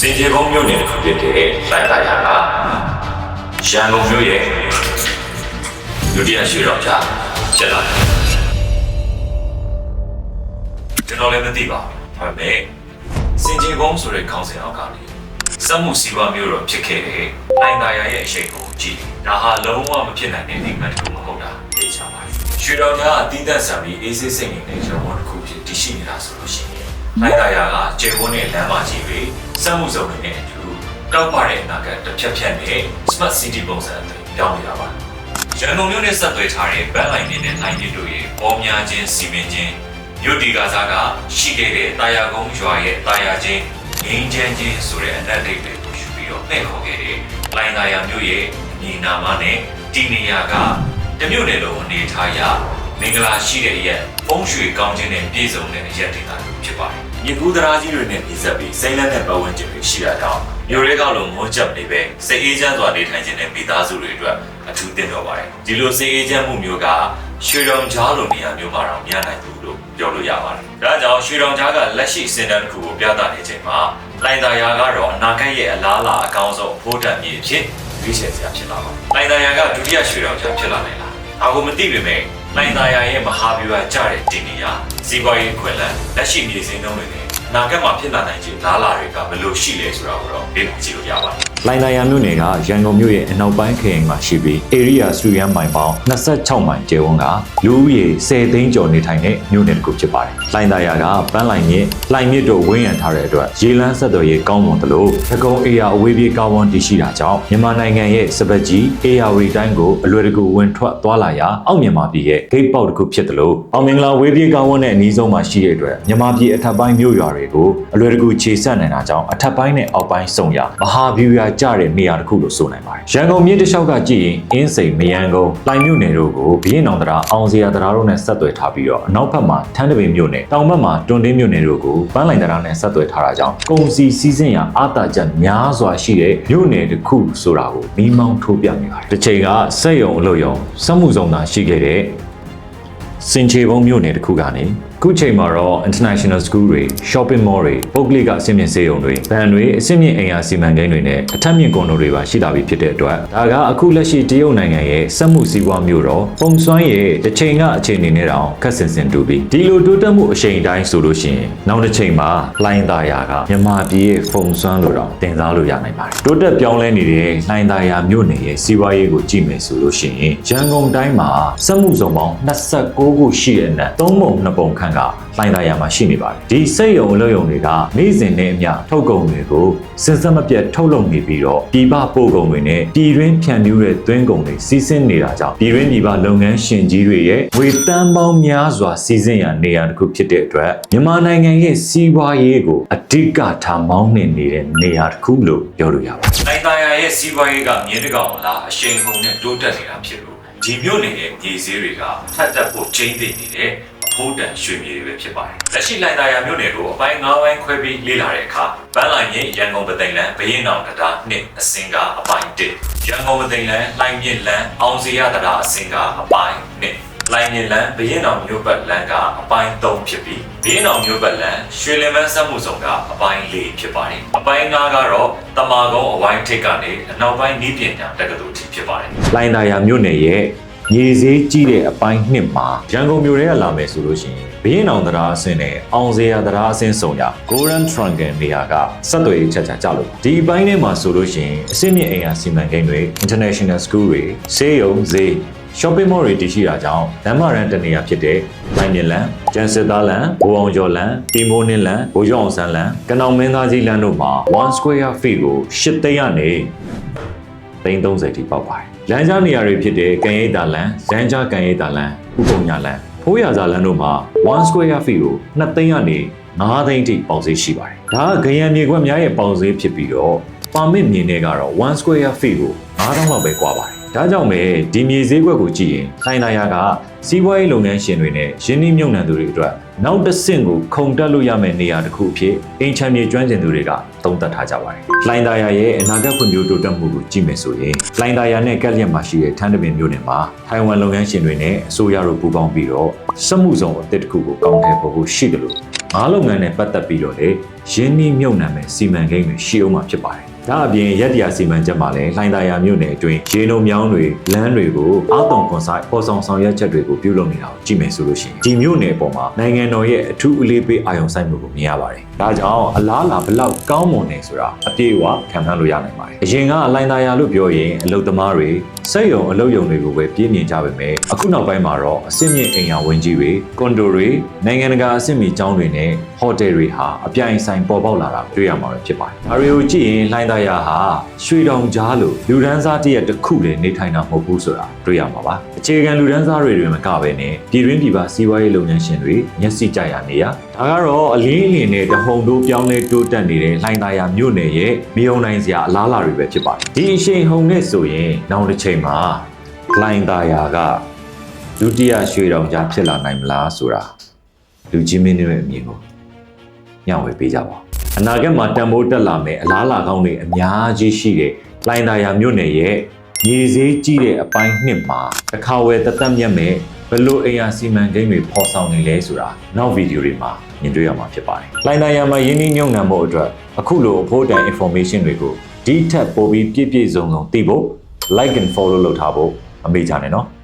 စင်ကြေဘုံမြို့နယ်တစ်ခုဖြစ်တဲ့လိုင်သာယာကရန်ကုန်မြို့ရဲ့ဒုတိယရွှေတော်ကြားဖြစ်လာတယ်ကျွန်တော်လည်းမသိပါဘူးဒါပေမဲ့စင်ကြေဘုံဆိုတဲ့ခေါင်းစဉ်အောက်ကနေစက်မှုစီးပွားမျိုးတော့ဖြစ်ခဲ့တဲ့လိုင်သာယာရဲ့အရှိန်ကိုကြည့်ဒါဟာလုံးဝမဖြစ်နိုင်တဲ့နိုင်ငံတစ်ခုမဟုတ်တာသိချပါတယ်ရွှေတော်ကြားအသီးသန့်ဆံပြီးအေးဆေးစိတ်နေတဲ့ကျွန်တော်တို့တစ်ခုဖြစ်တည်ရှိနေတာဆိုလို့ရှိရင်လိုင်သာယာကကျေဘုံနဲ့လမ်းမကြီးတွေစက်မှုစုံတွေနဲ့အတူတောက်ပတဲ့အနာဂတ်တစ်ဖြတ်ဖြတ်နဲ့ Smart City ပုံစံတွေပြောင်းနေတာပါရန်ကုန်မြို့နဲ့ဆက်သွယ်ထားတဲ့ဘန်းလိုင်းတွေနဲ့လိုင်းတွေတို့ရဲ့ပေါ်များခြင်းစီမံခြင်းမြို့တီကစားကရှိခဲ့တဲ့တာယာကုန်းရွာရဲ့တာယာချင်းငင်းချမ်းချင်းဆိုတဲ့အနက်တိတ်တွေကိုယူပြီးတော့နဲ့ခေါ်ခဲ့တဲ့လိုင်သာယာမြို့ရဲ့ညီနာမနဲ့တီနေယာကတမြို့နယ်လုံးအနေထားရမင်္ဂလာရှိတဲ့ရက်ဖုံးရွှေကောင်းခြင်းနဲ့ပြည့်စုံတဲ့ရက်ဒေသတွေဖြစ်ပါတယ်။မြေကူးတရားကြီးတွေနဲ့ပြည်ဆက်ပြီးစိမ့်လက်တဲ့ပတ်ဝန်းကျင်တွေရှိတာကြောင့်မြို့ရဲကောက်လုံးမွန်းချက်နေပဲစိတ်အေးချမ်းစွာနေထိုင်ခြင်းနဲ့မိသားစုတွေအတွက်အထူးတင်တော်ပါတယ်။ဒီလိုစိတ်အေးချမ်းမှုမျိုးကရွှေတော်ကြားလိုနေရာမျိုးမှာတော့မရနိုင်ဘူးလို့ပြောလို့ရပါတယ်။ဒါကြောင့်ရွှေတော်ကြားကလက်ရှိစင်တန်းတစ်ခုကိုပြသနေချိန်မှာလိုင်သာယာကတော့အနာဂတ်ရဲ့အလားအလာအကောင်းဆုံးဖိုးတန်မြေအဖြစ်ရွေးချယ်စရာဖြစ်လာပါတယ်။လိုင်သာယာကဒုတိယရွှေတော်ကြားဖြစ်လာနိုင်လား။အခုမသိပေမဲ့လိုင်သာယာရဲ့မဟာဗျူဟာကျတဲ့တင်နေရစီးပွားရေးခွင့်လန်းလက်ရှိမြေစင်းနှုန်းတွေနဲ့အနာဂတ်မှာဖြစ်လာနိုင်ခြေလားလာတွေကဘယ်လိုရှိလဲဆိုတာကိုတော့လေ့လာကြည့်လို့ရပါတယ်။လိုင်သာယာမြို့နယ်ကရန်ကုန်မြို့ရဲ့အနောက်ပိုင်းခရိုင်မှာရှိပြီး area စတူရန်မိုင်ပေါင်း26မိုင်ကျယ်ဝန်းကလူဦးရေ10သိန်းကျော်နေထိုင်တဲ့မြို့နယ်တစ်ခုဖြစ်ပါတယ်။လိုင်သာယာကပန်းလိုင်မြစ်လိုင်မြစ်တို့ဝန်းရံထားတဲ့အတွက်ရေလမ်းဆက်သွယ်ရေးကောင်းမွန်သလိုသကုံအေယာအဝေးပြေးကားဝန်းတည်ရှိတာကြောင့်မြန်မာနိုင်ငံရဲ့စပတ်ကြီးအေယာဝတီတိုင်းကိုအလွယ်တကူဝင်ထွက်သွားလာရာအောက်မြန်မာပြည်ရဲ့ဂိတ်ပေါက်တစ်ခုဖြစ်သလိုအောင်မင်္ဂလာဝေးပြေးကားဝန်းနဲ့အနီးဆုံးမှာရှိတဲ့အတွက်မြန်မာပြည်အထက်ပိုင်းမြို့ရွာတွေကိုအလွယ်တကူခြေဆက်နိုင်တာကြောင့်အထက်ပိုင်းနဲ့အောက်ပိုင်းစုံရမဟာဗျူဟာကျတဲ့နေရာတစ်ခုလို့ဆိုနိုင်ပါတယ်။ရန်ကုန်မြို့တစ်လျှောက်ကကြည့်ရင်အင်းစိန်မယန်းကုန်းလိုင်မြို့နယ်တို့ကိုဘီရင်အောင်တရားအောင်စရာတရားတို့နဲ့ဆက်သွယ်ထားပြီးတော့အနောက်ဘက်မှာထန်းတပင်မြို့နယ်တောင်ဘက်မှာတွန်တင်းမြို့နယ်တို့ကိုပန်းလိုင်တရားနဲ့ဆက်သွယ်ထားတာကြောင့်ကုန်စည်စီးဆင်းရာအာသာချက်များစွာရှိတဲ့မြို့နယ်တစ်ခုဆိုတာကိုမိမောင်းထိုးပြနေပါတယ်။တစ်ချိန်ကစက်ရုံအလုပ်ရုံစက်မှုစုံသာရှိခဲ့တဲ့စင်ချေဘုံမြို့နယ်တစ်ခုကနေခုချိန်မှာတော့ international school တွေ shopping mall တွေပုဂ္ဂလိကအဆင့်မြင့်ဆေးရုံတွေဗန်တွေအဆင့်မြင့်အိမ်ယာစီမံကိန်းတွေနဲ့အထက်မြင့်ကွန်ဒိုတွေပါရှိလာပြီဖြစ်တဲ့အတွက်ဒါကအခုလက်ရှိတရုတ်နိုင်ငံရဲ့စက်မှုစီးပွားမျိုးတော့ပုံစွမ်းရဲ့တစ်ချိန်ကအခြေအနေနဲ့တောင်ခက်ဆင်ဆင်တူပြီးဒီလိုတိုးတက်မှုအရှိန်အတိုင်းဆိုလို့ရှိရင်နောက်တစ်ချိန်မှာလိုင်သာယာကမြန်မာပြည်ရဲ့ပုံစွမ်းလို့တော့တင်စားလို့ရနိုင်ပါတယ်တိုးတက်ပြောင်းလဲနေတဲ့လိုင်သာယာမြို့နယ်ရဲ့စီးပွားရေးကိုကြည့်မယ်ဆိုလို့ရှိရင်ရန်ကုန်တိုင်းမှာစက်မှုစုံပေါင်း29ခုရှိတဲ့အနက်3ပုံ2ပုံခန့်ကလိုင်သာယာမှာရှိနေပါတယ်ဒီစက်ရုံအလုပ်ရုံတွေကနေ့စဉ်နဲ့အမျှထုတ်ကုန်တွေကိုစဉ်ဆက်မပြတ်ထုတ်လုပ်နေပြီးတော့ပြည်ပပို့ကုန်တွေနဲ့ပြည်တွင်းဖြန့်ဖြူးတဲ့သွင်းကုန်တွေစီးဆင်းနေတာကြောင့်ပြည်တွင်းပြည်ပလုပ်ငန်းရှင်ကြီးတွေရဲ့ငွေတန်းပေါင်းများစွာစီးဆင်းရာနေရာတစ်ခုဖြစ်တဲ့အတွက်မြန်မာနိုင်ငံရဲ့စီးပွားရေးကိုအဓိကထားမောင်းနှင်နေတဲ့နေရာတစ်ခုလို့ပြောလို့ရပါတယ်လိုင်သာယာရဲ့စီးပွားရေးကမြင်းတကောင်လားအရှိန်ကုန်နဲ့တိုးတက်နေတာဖြစ်လို့ဒီမြို့နယ်ရဲ့ပြည်စည်းတွေကထပ်တက်ဖို့ချိန်သိနေတဲ့ဖိုးတန်ရွှေမြေတွေပဲဖြစ်ပါတယ်။လက်ရှိလိုင်သာယာမြို့နယ်ကိုအပိုင်း9ပိုင်းခွဲပြီးလေ့လာတဲ့အခါပန်းလိုင်မြစ်ရန်ကုန်ပသိမ်လမ်းဘရင်အောင်တရားနှစ်အစင်ကအပိုင်း1ရန်ကုန်ပသိမ်လမ်းလိုင်မြစ်လမ်းအောင်စရတရားအစင်ကအပိုင်း2လိုင်မြစ်လမ်းဘရင်အောင်မြို့ပတ်လမ်းကအပိုင်း3ဖြစ်ပြီးဘရင်အောင်မြို့ပတ်လမ်းရွှေလင်မန်းစက်မှုဆောင်ကအပိုင်း4ဖြစ်ပါတယ်။အပိုင်း9ကတော့တမာကုန်းအဝိုင်းထိပ်ကနေအနောက်ပိုင်းနီးပညာတက္ကသိုလ်ထိဖြစ်ပါတယ်။လိုင်သာယာမြို့နယ်ရဲ့ရေစည်းကြီးတဲ့အပိုင်း2မှာရန်ကုန်မြို့ထဲကလာမယ်ဆိုလို့ရှိရင်ဘရင်အောင်တရားအဆင့်နဲ့အောင်စရာတရားအဆင့်စုံရ Golden Triangle နေရာကဆက်သွယ်ရေးချက်ချလို့ဒီအပိုင်းထဲမှာဆိုလို့ရှိရင်အဆင့်မြင့်အိမ်ယာစီမံကိန်းတွေ International School တွေဆေးရုံဈေး Shopping Mall တွေတည်ရှိတာကြောင့်လမ်းမရန်တနေရာဖြစ်တဲ့လိုင်မြလန်ကျန်စစ်သားလန်ဘိုးအောင်ကျော်လန်တီမိုးနင်းလန်ဘိုးကျော်အောင်ဆန်းလန်ကနောင်မင်းသားကြီးလန်တို့မှာ1 square feet ကို8သိန်းကနေ330ထိပေါက်ပါတယ်လမ်းကြားနေရာတွေဖြစ်တဲ့ကံရိပ်သာလန်၊ရန်ကြားကံရိပ်သာလန်၊ဥပုံညာလန်ဖိုးရစာလန်တို့မှာ1 square feet ကို2သိန်းကနေ9သိန်းထိပေါက်ဈေးရှိပါတယ်ဒါကဂရံမြေခွက်များရဲ့ပေါက်ဈေးဖြစ်ပြီးတော့ပါမစ်မြေနဲ့ကတော့1 square feet ကို9000လောက်ပဲကွာပါတယ်ဒါကြောင့်ပဲဒီမြေဈေးကွက်ကိုကြည့်ရင်လိုင်သာယာကစီးပွားရေးလုပ်ငန်းရှင်တွေနဲ့ရင်းနှီးမြှုပ်နှံသူတွေအတွက်နောက်တစ်ဆင့်ကိုခုန်တက်လို့ရမယ့်နေရာတစ်ခုအဖြစ်အင်ချမ်းမြေကျွမ်းကျင်သူတွေကသုံးသပ်ထားကြပါတယ်။လိုင်သာယာရဲ့အနာဂတ်ဖွံ့ဖြိုးတိုးတက်မှုကိုကြည့်မယ်ဆိုရင်လိုင်သာယာနဲ့ကက်လျက်မှာရှိတဲ့ထန်းတပင်မြို့နယ်မှာထိုင်ဝမ်လုပ်ငန်းရှင်တွေနဲ့အစိုးရတို့ပူးပေါင်းပြီးတော့စက်မှုဆောင်အသစ်တစ်ခုကိုကောင်းထည့်ဖို့ရှိတယ်လို့ငါးလုပ်ငန်းနဲ့ပတ်သက်ပြီးတော့လေရ ရင်းနှီးမြှုပ်နှံမဲ့စီမံကိန်းတွေရှိအောင်မှာဖြစ်ပါတယ်။ဒါအပြင်ရက်တရားစီမံချက်မှာလည်းလှိုင်သာယာမြို့နယ်အတွင်းရေနုံမြောင်းတွေလမ်းတွေကိုအောက်တုံကွန်ဆိုင်ပေါ်ဆောင်ဆောင်ရွက်ချက်တွေကိုပြုလုပ်နေတာကိုကြည့်မယ်ဆိုလို့ရှိရင်ဒီမြို့နယ်ပေါ်မှာနိုင်ငံတော်ရဲ့အထူးအလေးပေးအာရုံစိုက်မှုကိုမြင်ရပါတယ်။ဒါကြောင့်အလားအလာဘလောက်ကောင်းမွန်နေဆိုတာအပြည့်အဝခံမှန်းလို့ရနိုင်ပါတယ်။အရင်ကလှိုင်သာယာလို့ပြောရင်အလုပ်သမားတွေစက်ရုံအလုပ်ရုံတွေကိုပဲပြင်းမြင်ကြပါမယ်။အခုနောက်ပိုင်းမှာတော့အဆင့်မြင့်အိမ်ယာဝင်းကြီးတွေကွန်ဒိုတွေနိုင်ငံတကာအဆင့်မီကျောင်းတွေနဲ့ဟိုတယ်တွေဟာအပြိုင်ဆိုင်ပေါ်ပေါက်လာတာတွေ့ရမှာပဲဖြစ်ပါတယ်။ဒါတွေကိုကြည့်ရင်လှိုင်သာယာဟာရွှေတောင်ကြားလို့လူဒန်းစားတရက်တစ်ခုတည်းနေထိုင်တာမဟုတ်ဘူးဆိုတာတွေ့ရမှာပါ။အခြေခံလူဒန်းစားတွေတွင်မကဘဲနဲ့ပြည်တွင်းပြည်ပစီးပွားရေးလုပ်ငန်းရှင်တွေမျက်စိကြရနေရဒါကတော့အလင်းအလင်းနဲ့တဟုန်တိုးပြောင်းလဲတိုးတက်နေတဲ့လှိုင်သာယာမြို့နယ်ရဲ့မြေုံနိုင်စရာအလားအလာတွေပဲဖြစ်ပါတယ်။ဒီအရှိန်ဟုန်နဲ့ဆိုရင်နောက်တစ်ချိန်မှာလှိုင်သာယာကဒုတိယရွှေတောင်ကြားဖြစ်လာနိုင်မလားဆိုတာလူကြီးမင်းတွေရဲ့အမြင်ကိုညှောက်ဝေပေးကြပါဦး။အနာဂတ်မှာတန်ဖိုးတက်လာမယ်အလားအလာကောင်းတွေအများကြီးရှိတဲ့လှိုင်သာယာမြို့နယ်ရဲ့မြေဈေးကြီးတဲ့အပိုင်းနှစ်မှာတစ်ခါဝယ်သက်မြတ်မဲ့ဘလို့အိမ်ယာစီမံကိန်းတွေပေါ်ဆောင်နေလဲဆိုတာနောက်ဗီဒီယိုတွေမှာမြင်တွေ့ရမှာဖြစ်ပါတယ်။လှိုင်သာယာမှာရင်းနှီးမြှုပ်နှံမှုအတွက်အခုလိုအဖို့တန် information တွေကိုဒီထက်ပိုပြီးပြည့်ပြည့်စုံစုံသိဖို့ like and follow လုပ်ထားဖို့အမေ့ကြနဲ့နော်။